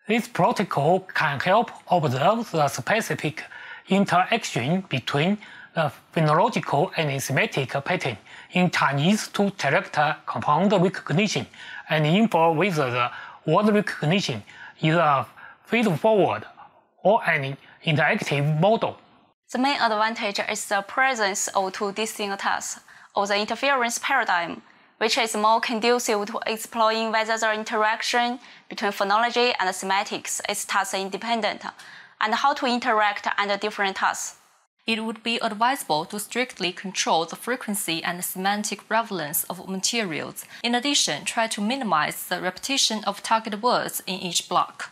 This protocol can help observe the specific interaction between the phonological and semantic pattern in Chinese two-character compound recognition and infer whether the word recognition is a feed-forward or an interactive model. The main advantage is the presence of two distinct tasks, or the interference paradigm, which is more conducive to exploring whether the interaction between phonology and semantics is task-independent, and how to interact under different tasks. It would be advisable to strictly control the frequency and semantic prevalence of materials. In addition, try to minimize the repetition of target words in each block.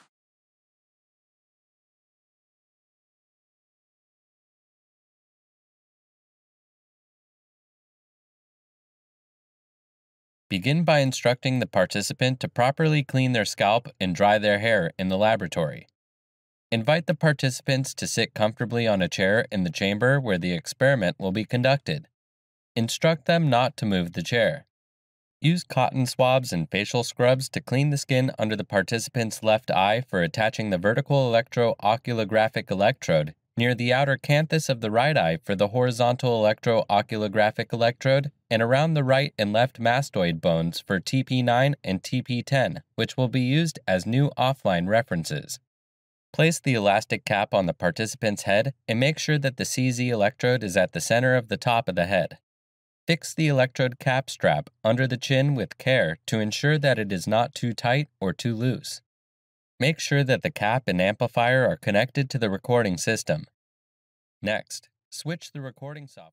Begin by instructing the participant to properly clean their scalp and dry their hair in the laboratory. Invite the participants to sit comfortably on a chair in the chamber where the experiment will be conducted. Instruct them not to move the chair. Use cotton swabs and facial scrubs to clean the skin under the participant's left eye for attaching the vertical electro-oculographic electrode near the outer canthus of the right eye for the horizontal electro-oculographic electrode, and around the right and left mastoid bones for TP9 and TP10, which will be used as new offline references. Place the elastic cap on the participant's head and make sure that the CZ electrode is at the center of the top of the head. Fix the electrode cap strap under the chin with care to ensure that it is not too tight or too loose. Make sure that the cap and amplifier are connected to the recording system. Next, switch the recording software.